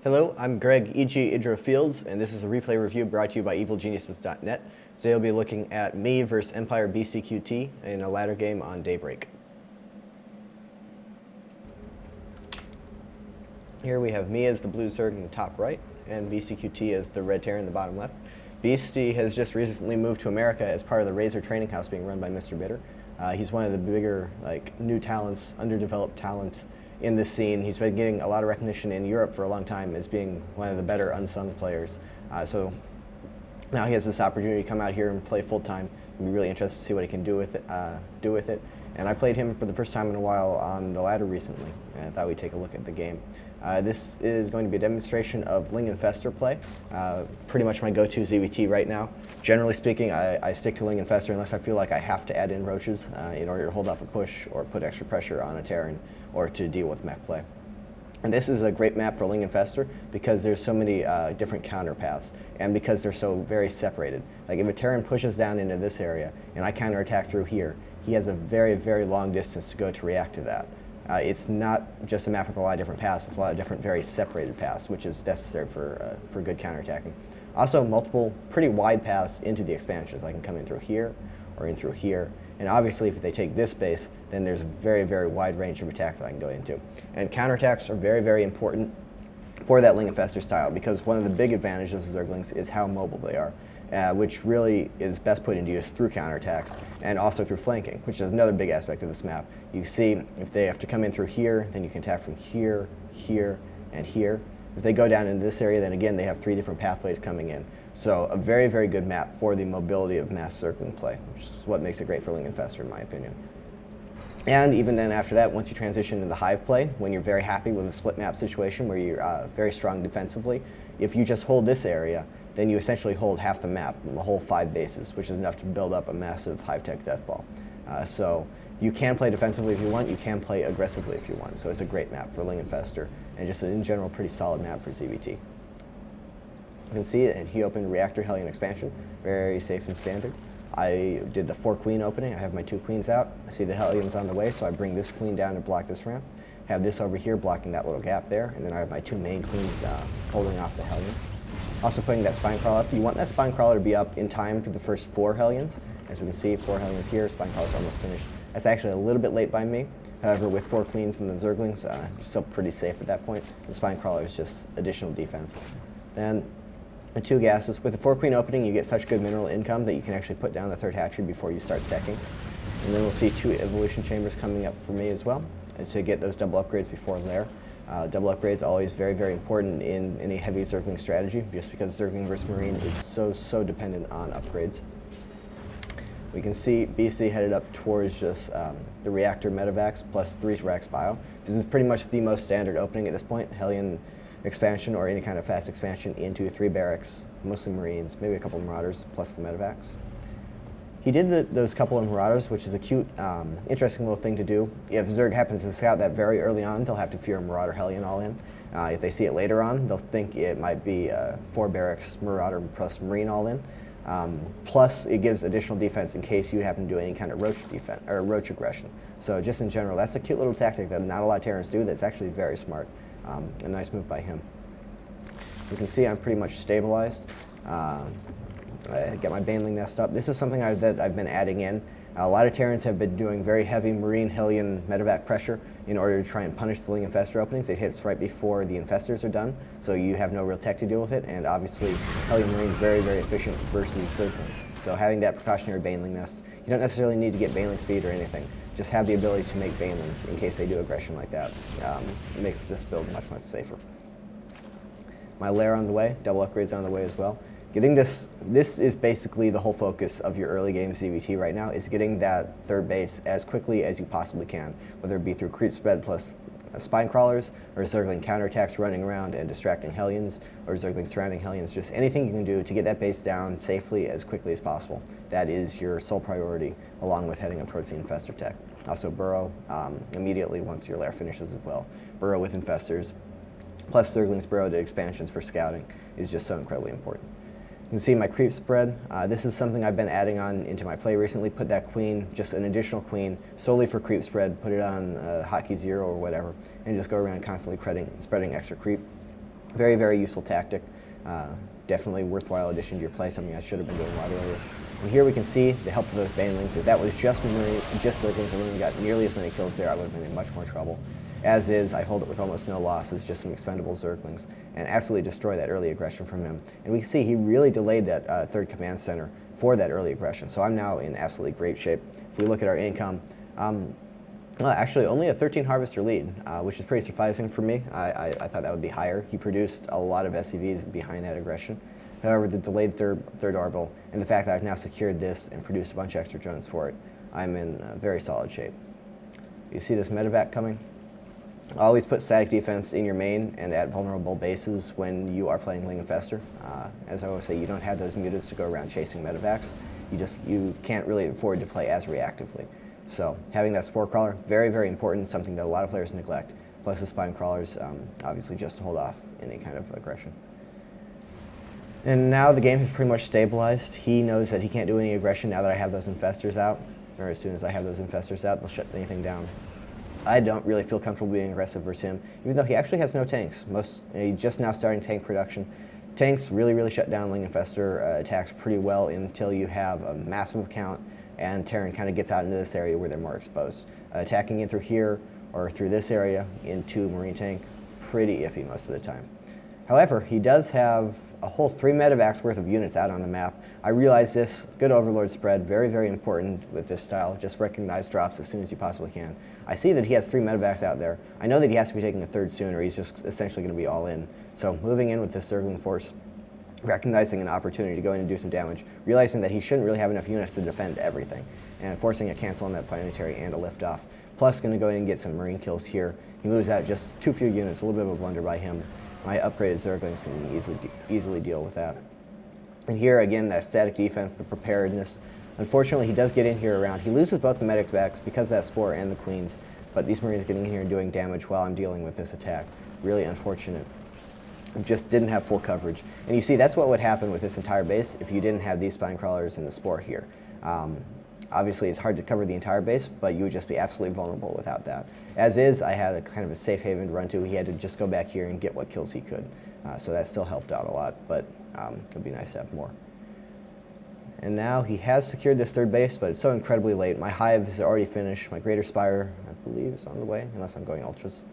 Hello, I'm Greg, EG.IdrA Fields, and this is a replay review brought to you by EvilGeniuses.net. Today we'll be looking at me versus Empire BCQT in a ladder game on Daybreak. Here we have me as the blue Zerg in the top right, and BCQT as the red Terran in the bottom left. BC has just recently moved to America as part of the Razor training house being run by Mr. Bitter. He's one of the bigger, new talents, underdeveloped talents in this scene. He's been getting a lot of recognition in Europe for a long time as being one of the better unsung players. So now he has this opportunity to come out here and play full time. I'll be really interested to see what he can do with it. And I played him for the first time in a while on the ladder recently, and I thought we'd take a look at the game. This is going to be a demonstration of Ling Infestor play. Pretty much my go-to ZVT right now. Generally speaking, I stick to Ling Infestor unless I feel like I have to add in roaches in order to hold off a push or put extra pressure on a Terran or to deal with mech play. And this is a great map for Ling Infestor because there's so many different counter paths and because they're so very separated. Like if a Terran pushes down into this area and I counterattack through here, he has a very, very long distance to go to react to that. It's not just a map with a lot of different paths, it's a lot of different very separated paths, which is necessary for good counterattacking. Also, multiple pretty wide paths into the expansions. I can come in through here or in through here. And obviously, if they take this base, then there's a very, very wide range of attack that I can go into. And counterattacks are very, very important for that Ling Infestor style because one of the big advantages of Zerglings is how mobile they are. Which really is best put into use through counterattacks and also through flanking, which is another big aspect of this map. You see, if they have to come in through here, then you can attack from here, here, and here. If they go down into this area, then again, they have 3 different pathways coming in. So a very, very good map for the mobility of mass circling play, which is what makes it great for Ling Infestor, in my opinion. And even then after that, once you transition into the hive play, when you're very happy with a split map situation where you're very strong defensively, if you just hold this area, then you essentially hold half the map, the whole 5 bases, which is enough to build up a massive hive-tech death ball. So you can play defensively if you want, you can play aggressively if you want. So it's a great map for Ling Infestor, and just in general, pretty solid map for ZVT. You can see it, he opened Reactor Hellion Expansion, very safe and standard. I did the 4 queen opening, I have my 2 queens out. I see the Hellions on the way, so I bring this queen down to block this ramp. Have this over here blocking that little gap there, and then I have my 2 main queens holding off the Hellions. Also putting that spine crawler up. You want that spine crawler to be up in time for the first 4 Hellions. As we can see, 4 Hellions here, spine crawler's almost finished. That's actually a little bit late by me. However, with 4 queens and the Zerglings, still pretty safe at that point. The spine crawler is just additional defense. Then the 2 gases. With the 4 queen opening, you get such good mineral income that you can actually put down the 3rd hatchery before you start teching. And then we'll see 2 evolution chambers coming up for me as well, and to get those double upgrades before lair. Double upgrades always very, very important in any heavy Zergling strategy, just because Zergling versus Marine is so dependent on upgrades. We can see BC headed up towards just the Reactor Medivacs plus 3 Rex Bio. This is pretty much the most standard opening at this point. Hellion expansion or any kind of fast expansion into 3 barracks, mostly Marines, maybe a couple of Marauders plus the Medivacs. He did those couple of Marauders, which is a cute, interesting little thing to do. If Zerg happens to scout that very early on, they'll have to fear a Marauder Hellion all in. If they see it later on, they'll think it might be 4 barracks Marauder plus Marine all in. Plus, it gives additional defense in case you happen to do any kind of roach defense or roach aggression. So just in general, that's a cute little tactic that not a lot of Terrans do. That's actually very smart. A nice move by him. You can see I'm pretty much stabilized. I get my Baneling nest up. This is something that I've been adding in. A lot of Terrans have been doing very heavy Marine Hellion medevac pressure in order to try and punish the Ling Infestor openings. It hits right before the Infestors are done, so you have no real tech to deal with it, and obviously Hellion Marine very, very efficient versus Zerglings. So having that precautionary Baneling nest, you don't necessarily need to get Baneling speed or anything. Just have the ability to make Banelings in case they do aggression like that. It makes this build much, much safer. My lair on the way, double upgrades on the way as well. Getting this is basically the whole focus of your early game ZVT right now, is getting that 3rd base as quickly as you possibly can, whether it be through creep spread plus spine crawlers, or Zergling counterattacks running around and distracting Hellions, or Zergling surrounding Hellions, just anything you can do to get that base down safely as quickly as possible. That is your sole priority, along with heading up towards the Infestor tech. Also burrow immediately once your lair finishes as well. Burrow with Infestors, plus Zergling's burrow to expansions for scouting is just so incredibly important. You can see my creep spread. This is something I've been adding on into my play recently. Put that queen, just an additional queen, solely for creep spread. Put it on hotkey 0 or whatever, and just go around constantly spreading extra creep. Very, very useful tactic. Definitely worthwhile addition to your play, something I should have been doing a lot earlier. And here we can see the help of those banelings. If that was just Zerglings, I wouldn't have got nearly as many kills there. I would have been in much more trouble. As is, I hold it with almost no losses, just some expendable Zerglings, and absolutely destroy that early aggression from him. And we can see he really delayed that third command center for that early aggression. So I'm now in absolutely great shape. If we look at our income, well, actually only a 13 harvester lead, which is pretty surprising for me. I thought that would be higher. He produced a lot of SCVs behind that aggression. However, the delayed third orbital and the fact that I've now secured this and produced a bunch of extra drones for it, I'm in very solid shape. You see this medevac coming? Always put static defense in your main and at vulnerable bases when you are playing Ling Infestor. As I always say, you don't have those mutas to go around chasing medevacs. You can't really afford to play as reactively. So having that spore crawler, very, very important, something that a lot of players neglect. Plus the spine crawlers, obviously just to hold off any kind of aggression. And now the game has pretty much stabilized. He knows that he can't do any aggression now that I have those infestors out, or as soon as I have those infestors out, they'll shut anything down. I don't really feel comfortable being aggressive versus him, even though he actually has no tanks. He's just now starting tank production. Tanks really, really shut down Ling Infestor attacks pretty well until you have a massive count and Terran kind of gets out into this area where they're more exposed. Attacking in through here or through this area into Marine tank, pretty iffy most of the time. However, he does have a whole 3 medevacs worth of units out on the map. I realize this, good Overlord spread, very, very important with this style. Just recognize drops as soon as you possibly can. I see that he has 3 medevacs out there. I know that he has to be taking a third soon or he's just essentially going to be all in. So moving in with this Zergling force, recognizing an opportunity to go in and do some damage, realizing that he shouldn't really have enough units to defend everything, and forcing a cancel on that planetary and a lift off. Plus going to go in and get some Marine kills here. He moves out just too few units, a little bit of a blunder by him. My upgraded Zerglings can easily deal with that. And here again, that static defense, the preparedness. Unfortunately, he does get in here around. He loses both the medic backs because of that Spore and the Queens, but these Marines getting in here and doing damage while I'm dealing with this attack. Really unfortunate. Just didn't have full coverage. And you see, that's what would happen with this entire base if you didn't have these spine crawlers and the Spore here. Obviously, it's hard to cover the entire base, but you would just be absolutely vulnerable without that. As is, I had a kind of a safe haven to run to. He had to just go back here and get what kills he could. So that still helped out a lot, but it would be nice to have more. And now he has secured this third base, but it's so incredibly late. My hive is already finished. My Greater Spire, I believe, is on the way, unless I'm going ultras.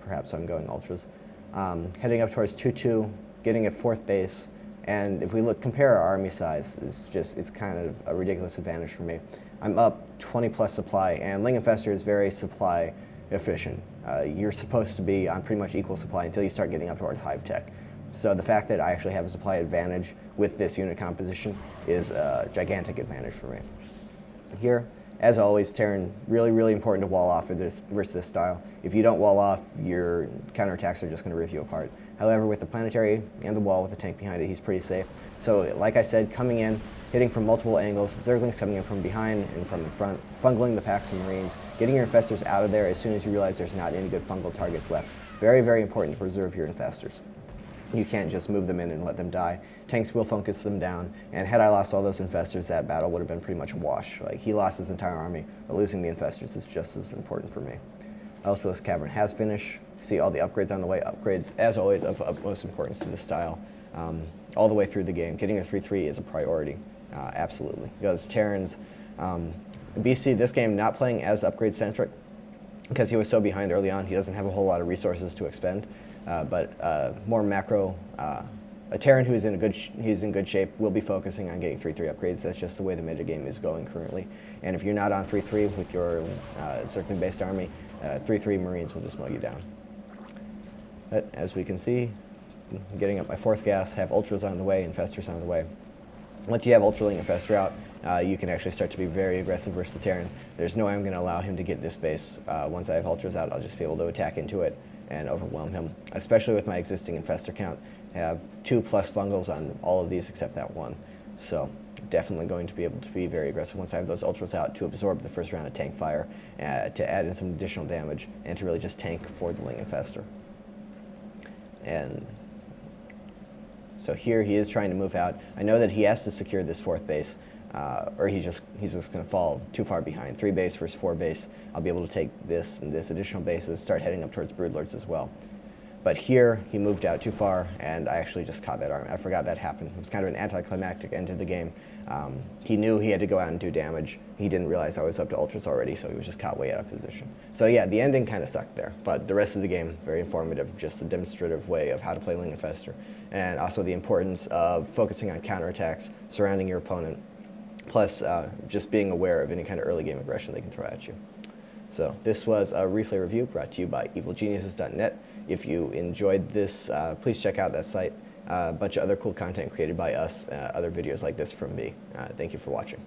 Perhaps I'm going ultras. Heading up towards 2-2, getting a 4th base. And if we compare our army size, it's kind of a ridiculous advantage for me. I'm up 20 plus supply, and Ling Infestor is very supply efficient. You're supposed to be on pretty much equal supply until you start getting up toward hive tech. So the fact that I actually have a supply advantage with this unit composition is a gigantic advantage for me. Here, as always, Terran, really, really important to wall off versus this style. If you don't wall off, your counterattacks are just going to rip you apart. However, with the planetary and the wall with the tank behind it, he's pretty safe. So, like I said, coming in, hitting from multiple angles, Zerglings coming in from behind and from in front, fungling the packs of Marines, getting your Infestors out of there as soon as you realize there's not any good fungal targets left. Very, very important to preserve your Infestors. You can't just move them in and let them die. Tanks will focus them down, and had I lost all those Infestors, that battle would have been pretty much a wash. Like, he lost his entire army, but losing the Infestors is just as important for me. Ultralisk Cavern has finished. See all the upgrades on the way. Upgrades, as always, of utmost importance to this style. All the way through the game. Getting a 3-3 is a priority, absolutely. Because Terrans, BC, this game not playing as upgrade-centric, because he was so behind early on, he doesn't have a whole lot of resources to expend. But more macro, a Terran who is in good shape will be focusing on getting 3-3 upgrades. That's just the way the meta game is going currently. And if you're not on 3-3 with your Zergling-based army, 3-3 Marines will just mow you down. But as we can see, getting up my 4th gas, have Ultras on the way, Infestors on the way. Once you have Ultraling Infestor out, you can actually start to be very aggressive versus the Terran. There's no way I'm going to allow him to get this base. Once I have Ultras out, I'll just be able to attack into it and overwhelm him, especially with my existing Infestor count. I have 2+ fungals on all of these except that one. So definitely going to be able to be very aggressive once I have those Ultras out to absorb the first round of tank fire, to add in some additional damage, and to really just tank for the Ling Infestor. And so here he is trying to move out. I know that he has to secure this 4th base, or he's just going to fall too far behind. 3 base versus 4 base. I'll be able to take this and this additional bases, start heading up towards Broodlords as well. But here, he moved out too far, and I actually just caught that arm. I forgot that happened. It was kind of an anticlimactic end to the game. He knew he had to go out and do damage. He didn't realize I was up to ultras already, so he was just caught way out of position. So yeah, the ending kind of sucked there, but the rest of the game, very informative, just a demonstrative way of how to play Ling Infestor, and also the importance of focusing on counterattacks, surrounding your opponent, plus just being aware of any kind of early game aggression they can throw at you. So this was a replay review brought to you by evilgeniuses.net. If you enjoyed this, please check out that site. A bunch of other cool content created by us, other videos like this from me. Thank you for watching.